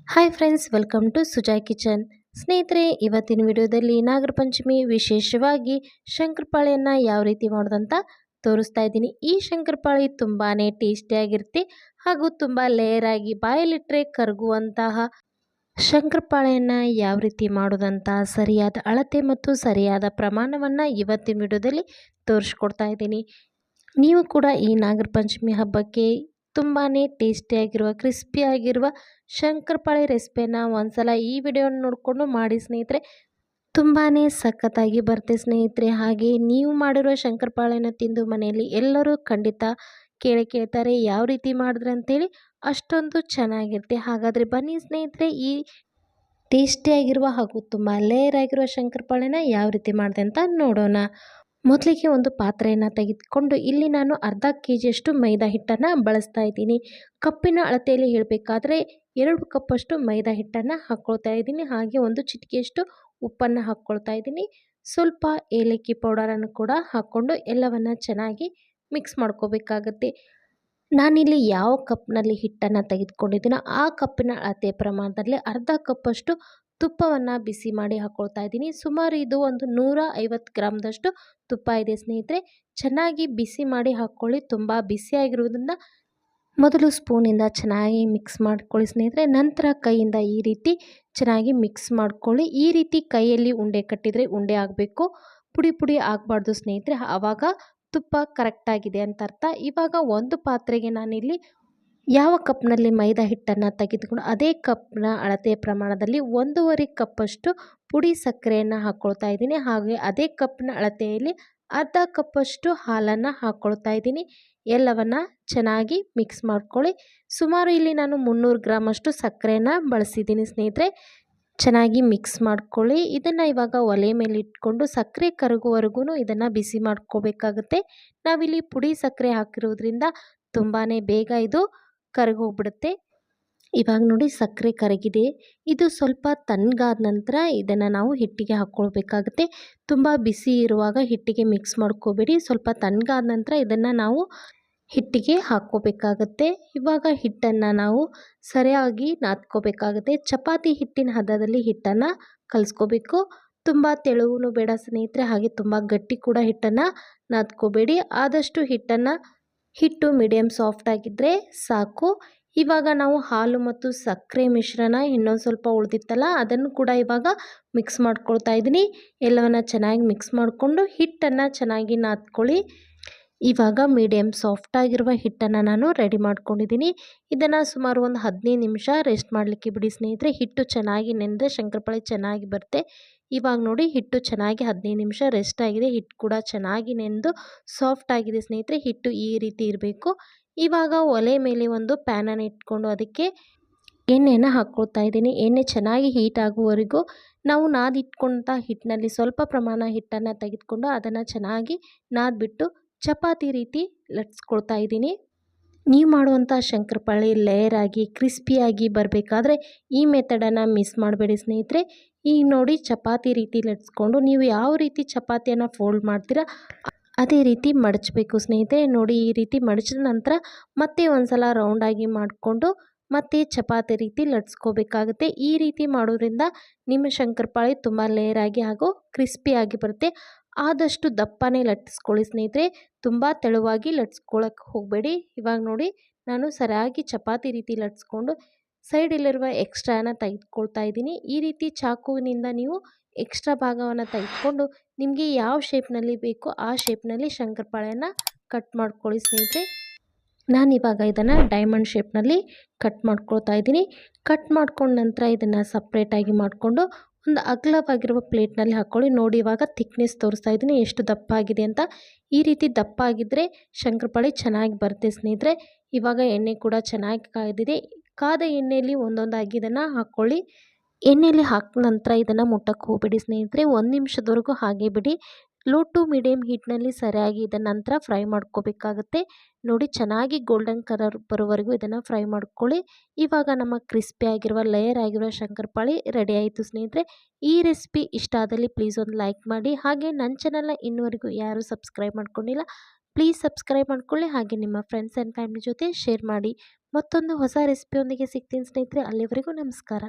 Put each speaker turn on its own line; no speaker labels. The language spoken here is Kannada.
Hi friends, welcome to Sujay Kitchen. ಸ್ನೇಹಿತರೆ, ಇವತ್ತಿನ ವಿಡಿಯೋದಲ್ಲಿ ನಾಗರ ಪಂಚಮಿ ವಿಶೇಷವಾಗಿ ಶಂಕರಪಾಳೆಯನ್ನು ಯಾವ ರೀತಿ ಮಾಡೋದಂತ ತೋರಿಸ್ತಾ ಇದ್ದೀನಿ. ಈ ಶಂಕರಪಾಳಿ ತುಂಬಾ ಟೇಸ್ಟಿಯಾಗಿರುತ್ತೆ ಹಾಗೂ ತುಂಬ ಲೇಯರ್ ಆಗಿ ಬಾಯಲ್ಲಿಟ್ಟರೆ ಕರಗುವಂತಹ ಶಂಕರಪಾಳೆಯನ್ನು ಯಾವ ರೀತಿ ಮಾಡೋದಂತ ಸರಿಯಾದ ಅಳತೆ ಮತ್ತು ಸರಿಯಾದ ಪ್ರಮಾಣವನ್ನು ಇವತ್ತಿನ ವಿಡಿಯೋದಲ್ಲಿ ತೋರಿಸ್ಕೊಡ್ತಾ ಇದ್ದೀನಿ. ನೀವು ಕೂಡ ಈ ನಾಗರ ಪಂಚಮಿ ಹಬ್ಬಕ್ಕೆ ತುಂಬಾ ಟೇಸ್ಟಿಯಾಗಿರುವ ಕ್ರಿಸ್ಪಿಯಾಗಿರುವ ಶಂಕರಪಾಳಿ ರೆಸಿಪಿಯನ್ನು ಒಂದ್ಸಲ ಈ ವಿಡಿಯೋನ ನೋಡಿಕೊಂಡು ಮಾಡಿ ಸ್ನೇಹಿತರೆ. ತುಂಬಾ ಸಖತ್ತಾಗಿ ಬರುತ್ತೆ ಸ್ನೇಹಿತರೆ. ಹಾಗೆ ನೀವು ಮಾಡಿರೋ ಶಂಕರಪಾಳೆನ ತಿಂದು ಮನೆಯಲ್ಲಿ ಎಲ್ಲರೂ ಖಂಡಿತ ಕೇಳ್ತಾರೆ ಯಾವ ರೀತಿ ಮಾಡಿದ್ರೆ ಅಂತೇಳಿ. ಅಷ್ಟೊಂದು ಚೆನ್ನಾಗಿರುತ್ತೆ. ಹಾಗಾದರೆ ಬನ್ನಿ ಸ್ನೇಹಿತರೆ, ಈ ಟೇಸ್ಟಿಯಾಗಿರುವ ಹಾಗೂ ತುಂಬ ಲೇಯರ್ ಆಗಿರುವ ಶಂಕರಪಾಳೆನ ಯಾವ ರೀತಿ ಮಾಡಿದೆ ಅಂತ ನೋಡೋಣ. ಮೊದಲಿಗೆ ಒಂದು ಪಾತ್ರೆಯನ್ನು ತೆಗೆದುಕೊಂಡು ಇಲ್ಲಿ ನಾನು ಅರ್ಧ ಕೆಜಿಯಷ್ಟು ಮೈದಾ ಹಿಟ್ಟನ್ನು ಬಳಸ್ತಾ ಇದ್ದೀನಿ. ಕಪ್ಪಿನ ಅಳತೆಯಲ್ಲಿ ಹೇಳಬೇಕಾದ್ರೆ 2 ಕಪ್ಪಷ್ಟು ಮೈದಾ ಹಿಟ್ಟನ್ನು ಹಾಕ್ಕೊಳ್ತಾ ಇದ್ದೀನಿ. ಹಾಗೆ ಒಂದು ಚಿಟಿಕೆಯಷ್ಟು ಉಪ್ಪನ್ನು ಹಾಕ್ಕೊಳ್ತಾ ಇದ್ದೀನಿ. ಸ್ವಲ್ಪ ಏಲಕ್ಕಿ ಪೌಡರನ್ನು ಕೂಡ ಹಾಕ್ಕೊಂಡು ಎಲ್ಲವನ್ನು ಚೆನ್ನಾಗಿ ಮಿಕ್ಸ್ ಮಾಡ್ಕೋಬೇಕಾಗತ್ತೆ. ನಾನಿಲ್ಲಿ ಯಾವ ಕಪ್ನಲ್ಲಿ ಹಿಟ್ಟನ್ನು ತೆಗೆದುಕೊಂಡಿದ್ದೀನೋ ಆ ಕಪ್ಪಿನ ಅಳತೆ ಪ್ರಮಾಣದಲ್ಲಿ ಅರ್ಧ ಕಪ್ಪಷ್ಟು ತುಪ್ಪವನ್ನು ಬಿಸಿ ಮಾಡಿ ಹಾಕ್ಕೊಳ್ತಾ ಇದ್ದೀನಿ. ಸುಮಾರು ಇದು ಒಂದು 150 ಗ್ರಾಮ್ದಷ್ಟು ತುಪ್ಪ ಇದೆ ಸ್ನೇಹಿತರೆ. ಚೆನ್ನಾಗಿ ಬಿಸಿ ಮಾಡಿ ಹಾಕ್ಕೊಳ್ಳಿ. ತುಂಬ ಬಿಸಿಯಾಗಿರುವುದರಿಂದ ಮೊದಲು ಸ್ಪೂನಿಂದ ಚೆನ್ನಾಗಿ ಮಿಕ್ಸ್ ಮಾಡ್ಕೊಳ್ಳಿ ಸ್ನೇಹಿತರೆ. ನಂತರ ಕೈಯಿಂದ ಈ ರೀತಿ ಚೆನ್ನಾಗಿ ಮಿಕ್ಸ್ ಮಾಡ್ಕೊಳ್ಳಿ. ಈ ರೀತಿ ಕೈಯಲ್ಲಿ ಉಂಡೆ ಕಟ್ಟಿದರೆ ಉಂಡೆ ಆಗಬೇಕು, ಪುಡಿ ಪುಡಿ ಆಗಬಾರ್ದು ಸ್ನೇಹಿತರೆ. ಆವಾಗ ತುಪ್ಪ ಕರೆಕ್ಟಾಗಿದೆ ಅಂತ ಅರ್ಥ. ಇವಾಗ ಒಂದು ಪಾತ್ರೆಗೆ ನಾನಿಲ್ಲಿ ಯಾವ ಕಪ್ನಲ್ಲಿ ಮೈದಾ ಹಿಟ್ಟನ್ನು ತೆಗೆದುಕೊಂಡು ಅದೇ ಕಪ್ನ ಅಳತೆ ಪ್ರಮಾಣದಲ್ಲಿ 1.5 ಕಪ್ಪಷ್ಟು ಪುಡಿ ಸಕ್ಕರೆಯನ್ನು ಹಾಕ್ಕೊಳ್ತಾ ಇದ್ದೀನಿ. ಹಾಗೆ ಅದೇ ಕಪ್ನ ಅಳತೆಯಲ್ಲಿ ಅರ್ಧ ಕಪ್ಪಷ್ಟು ಹಾಲನ್ನು ಹಾಕ್ಕೊಳ್ತಾ ಇದ್ದೀನಿ. ಎಲ್ಲವನ್ನು ಚೆನ್ನಾಗಿ ಮಿಕ್ಸ್ ಮಾಡ್ಕೊಳ್ಳಿ. ಸುಮಾರು ಇಲ್ಲಿ ನಾನು 300 ಗ್ರಾಮಷ್ಟು ಸಕ್ಕರೆಯನ್ನು ಬಳಸಿದ್ದೀನಿ ಸ್ನೇಹಿತರೆ. ಚೆನ್ನಾಗಿ ಮಿಕ್ಸ್ ಮಾಡ್ಕೊಳ್ಳಿ. ಇದನ್ನು ಇವಾಗ ಒಲೆ ಮೇಲೆ ಇಟ್ಕೊಂಡು ಸಕ್ಕರೆ ಕರಗುವವರೆಗೂ ಇದನ್ನು ಬಿಸಿ ಮಾಡ್ಕೋಬೇಕಾಗುತ್ತೆ. ನಾವಿಲ್ಲಿ ಪುಡಿ ಸಕ್ಕರೆ ಹಾಕಿರೋದ್ರಿಂದ ತುಂಬಾ ಬೇಗ ಇದು ಕರಗೋಗ್ಬಿಡುತ್ತೆ. ಇವಾಗ ನೋಡಿ ಸಕ್ಕರೆ ಕರಗಿದೆ. ಇದು ಸ್ವಲ್ಪ ತಣ್ಣಗಾದ ನಂತರ ಇದನ್ನು ನಾವು ಹಿಟ್ಟಿಗೆ ಹಾಕ್ಕೊಳ್ಬೇಕಾಗುತ್ತೆ. ತುಂಬ ಬಿಸಿ ಇರುವಾಗ ಹಿಟ್ಟಿಗೆ ಮಿಕ್ಸ್ ಮಾಡ್ಕೋಬೇಡಿ. ಸ್ವಲ್ಪ ತಣ್ಣಗಾದ ನಂತರ ಇದನ್ನು ನಾವು ಹಿಟ್ಟಿಗೆ ಹಾಕ್ಕೋಬೇಕಾಗತ್ತೆ. ಇವಾಗ ಹಿಟ್ಟನ್ನು ನಾವು ಸರಿಯಾಗಿ ನಾದ್ಕೋಬೇಕಾಗುತ್ತೆ. ಚಪಾತಿ ಹಿಟ್ಟಿನ ಹದದಲ್ಲಿ ಹಿಟ್ಟನ್ನು ಕಲಿಸ್ಕೋಬೇಕು. ತುಂಬ ತೆಳುವೂ ಬೇಡ ಸ್ನೇಹಿತರೆ, ಹಾಗೆ ತುಂಬ ಗಟ್ಟಿ ಕೂಡ ಹಿಟ್ಟನ್ನು ನಾದ್ಕೋಬೇಡಿ. ಆದಷ್ಟು ಹಿಟ್ಟು ಮೀಡಿಯಮ್ ಸಾಫ್ಟ್ ಆಗಿದ್ದರೆ ಸಾಕು. ಇವಾಗ ನಾವು ಹಾಲು ಮತ್ತು ಸಕ್ಕರೆ ಮಿಶ್ರಣ ಇನ್ನೊಂದು ಸ್ವಲ್ಪ ಉಳಿದಿತ್ತಲ್ಲ ಅದನ್ನು ಕೂಡ ಇವಾಗ ಮಿಕ್ಸ್ ಮಾಡ್ಕೊಳ್ತಾ ಇದ್ದೀನಿ. ಎಲ್ಲವನ್ನು ಚೆನ್ನಾಗಿ ಮಿಕ್ಸ್ ಮಾಡಿಕೊಂಡು ಹಿಟ್ಟನ್ನು ಚೆನ್ನಾಗಿ ನಾದ್ಕೊಳ್ಳಿ. ಇವಾಗ ಮೀಡಿಯಮ್ ಸಾಫ್ಟಾಗಿರುವ ಹಿಟ್ಟನ್ನು ನಾನು ರೆಡಿ ಮಾಡ್ಕೊಂಡಿದ್ದೀನಿ. ಇದನ್ನು ಸುಮಾರು ಒಂದು 15 ನಿಮಿಷ ರೆಸ್ಟ್ ಮಾಡಲಿಕ್ಕೆ ಬಿಡಿ ಸ್ನೇಹಿತರೆ. ಹಿಟ್ಟು ಚೆನ್ನಾಗಿ ನೆಂದರೆ ಶಂಕರಪಾಳಿ ಚೆನ್ನಾಗಿ ಬರುತ್ತೆ. ಇವಾಗ ನೋಡಿ ಹಿಟ್ಟು ಚೆನ್ನಾಗಿ 15 ನಿಮಿಷ ರೆಸ್ಟ್ ಆಗಿದೆ. ಹಿಟ್ಟು ಕೂಡ ಚೆನ್ನಾಗಿ ನೆಂದು ಸಾಫ್ಟ್ ಆಗಿದೆ ಸ್ನೇಹಿತರೆ. ಹಿಟ್ಟು ಈ ರೀತಿ ಇರಬೇಕು. ಇವಾಗ ಒಲೆ ಮೇಲೆ ಒಂದು ಪ್ಯಾನನ್ನು ಇಟ್ಕೊಂಡು ಅದಕ್ಕೆ ಎಣ್ಣೆಯನ್ನು ಹಾಕ್ಕೊಳ್ತಾ ಇದ್ದೀನಿ. ಎಣ್ಣೆ ಚೆನ್ನಾಗಿ ಹೀಟ್ ಆಗುವವರೆಗೂ ನಾವು ನಾದಿಟ್ಕೊಂಡ ಹಿಟ್ಟಿನಲ್ಲಿ ಸ್ವಲ್ಪ ಪ್ರಮಾಣ ಹಿಟ್ಟನ್ನು ತೆಗೆದುಕೊಂಡು ಅದನ್ನು ಚೆನ್ನಾಗಿ ನಾದ್ಬಿಟ್ಟು ಚಪಾತಿ ರೀತಿ ಲಟ್ಸ್ಕೊಳ್ತಾ ಇದ್ದೀನಿ. ನೀವು ಮಾಡುವಂಥ ಶಂಕರಪಾಳಿ ಲೇಯರ್ ಆಗಿ ಕ್ರಿಸ್ಪಿಯಾಗಿ ಬರಬೇಕಾದ್ರೆ ಈ ಮೆಥಡನ್ನು ಮಿಸ್ ಮಾಡಬೇಡಿ ಸ್ನೇಹಿತರೆ. ಈಗ ನೋಡಿ ಚಪಾತಿ ರೀತಿ ಲಟ್ಸ್ಕೊಂಡು ನೀವು ಯಾವ ರೀತಿ ಚಪಾತಿಯನ್ನು ಫೋಲ್ಡ್ ಮಾಡ್ತೀರಾ ಅದೇ ರೀತಿ ಮಡಚಬೇಕು ಸ್ನೇಹಿತರೆ. ನೋಡಿ ಈ ರೀತಿ ಮಡಚಿದ ನಂತರ ಮತ್ತೆ ಒಂದು ಸಲ ರೌಂಡಾಗಿ ಮಾಡಿಕೊಂಡು ಮತ್ತೆ ಚಪಾತಿ ರೀತಿ ಲಟ್ಸ್ಕೋಬೇಕಾಗುತ್ತೆ. ಈ ರೀತಿ ಮಾಡೋದ್ರಿಂದ ನಿಮ್ಮ ಶಂಕರಪಾಳಿ ತುಂಬ ಲೇಯರ್ ಆಗಿ ಹಾಗೂ ಕ್ರಿಸ್ಪಿಯಾಗಿ ಬರುತ್ತೆ. ಆದಷ್ಟು ದಪ್ಪನೇ ಲಟ್ಟಿಸ್ಕೊಳ್ಳಿ ಸ್ನೇಹಿತರೆ. ತುಂಬ ತೆಳುವಾಗಿ ಲಟ್ಸ್ಕೊಳ್ಳೋಕ್ಕೆ ಹೋಗಬೇಡಿ. ಇವಾಗ ನೋಡಿ ನಾನು ಸರಿಯಾಗಿ ಚಪಾತಿ ರೀತಿ ಲಟ್ಸ್ಕೊಂಡು ಸೈಡಲ್ಲಿರುವ ಎಕ್ಸ್ಟ್ರಾನ ತೆಗೆದುಕೊಳ್ತಾ ಇದ್ದೀನಿ. ಈ ರೀತಿ ಚಾಕುವಿನಿಂದ ನೀವು ಎಕ್ಸ್ಟ್ರಾ ಭಾಗವನ್ನು ತೆಗೆದುಕೊಂಡು ನಿಮಗೆ ಯಾವ ಶೇಪ್ನಲ್ಲಿ ಬೇಕೋ ಆ ಶೇಪ್ನಲ್ಲಿ ಶಂಕರಪಾಳೆಯನ್ನು ಕಟ್ ಮಾಡ್ಕೊಳ್ಳಿ ಸ್ನೇಹಿತರೆ. ನಾನಿವಾಗ ಇದನ್ನು ಡೈಮಂಡ್ ಶೇಪ್ನಲ್ಲಿ ಕಟ್ ಮಾಡ್ಕೊಳ್ತಾ ಇದ್ದೀನಿ. ಕಟ್ ಮಾಡ್ಕೊಂಡ ನಂತರ ಇದನ್ನು ಸಪ್ರೇಟಾಗಿ ಮಾಡಿಕೊಂಡು ಒಂದು ಅಗಲವಾಗಿರುವ ಪ್ಲೇಟ್ನಲ್ಲಿ ಹಾಕ್ಕೊಳ್ಳಿ. ನೋಡಿ ಇವಾಗ ಥಿಕ್ನೆಸ್ ತೋರಿಸ್ತಾ ಇದ್ದೀನಿ ಎಷ್ಟು ದಪ್ಪ ಆಗಿದೆ ಅಂತ. ಈ ರೀತಿ ದಪ್ಪ ಆಗಿದ್ದರೆ ಶಂಕರಪಾಳಿ ಚೆನ್ನಾಗಿ ಬರುತ್ತೆ ಸ್ನೇಹಿತರೆ. ಇವಾಗ ಎಣ್ಣೆ ಕೂಡ ಚೆನ್ನಾಗಿ ಕಾಯ್ದಿದೆ. ಕಾದ ಎಣ್ಣೆಯಲ್ಲಿ ಒಂದೊಂದಾಗಿ ಇದನ್ನು ಹಾಕ್ಕೊಳ್ಳಿ. ಎಣ್ಣೆಯಲ್ಲಿ ಹಾಕಿದ ನಂತರ ಇದನ್ನು ಮುಟ್ಟಕ್ಕೆ ಹೋಗಬೇಡಿ ಸ್ನೇಹಿತರೆ. 1 ನಿಮಿಷದವರೆಗೂ ಹಾಗೆ ಬಿಡಿ. ಲೋ ಟು ಮೀಡಿಯಮ್ ಹೀಟ್ನಲ್ಲಿ ಸರಿಯಾಗಿ ಇದನ್ನು ನಂತರ ಫ್ರೈ ಮಾಡ್ಕೋಬೇಕಾಗುತ್ತೆ. ನೋಡಿ ಚೆನ್ನಾಗಿ ಗೋಲ್ಡನ್ ಕಲರ್ ಬರೋವರೆಗೂ ಇದನ್ನು ಫ್ರೈ ಮಾಡ್ಕೊಳ್ಳಿ. ಇವಾಗ ನಮ್ಮ ಕ್ರಿಸ್ಪಿ ಆಗಿರುವ ಲೇಯರ್ ಆಗಿರುವ ಶಂಕರಪಾಳಿ ರೆಡಿ ಆಯಿತು ಸ್ನೇಹಿತರೆ. ಈ ರೆಸಿಪಿ ಇಷ್ಟ ಆದಲ್ಲಿ ಪ್ಲೀಸ್ ಒಂದು ಲೈಕ್ ಮಾಡಿ. ಹಾಗೆ ನನ್ನ ಚಾನಲ್ನ ಇನ್ನೂವರೆಗೂ ಯಾರೂ ಸಬ್ಸ್ಕ್ರೈಬ್ ಮಾಡ್ಕೊಂಡಿಲ್ಲ ಪ್ಲೀಸ್ ಸಬ್ಸ್ಕ್ರೈಬ್ ಮಾಡ್ಕೊಳ್ಳಿ, ಹಾಗೆ ನಿಮ್ಮ ಫ್ರೆಂಡ್ಸ್ ಆ್ಯಂಡ್ ಫ್ಯಾಮಿಲಿ ಜೊತೆ ಶೇರ್ ಮಾಡಿ. ಮತ್ತೊಂದು ಹೊಸ ರೆಸಿಪಿಯೊಂದಿಗೆ ಸಿಗ್ತೀನಿ ಸ್ನೇಹಿತರೆ. ಅಲ್ಲಿವರೆಗೂ ನಮಸ್ಕಾರ.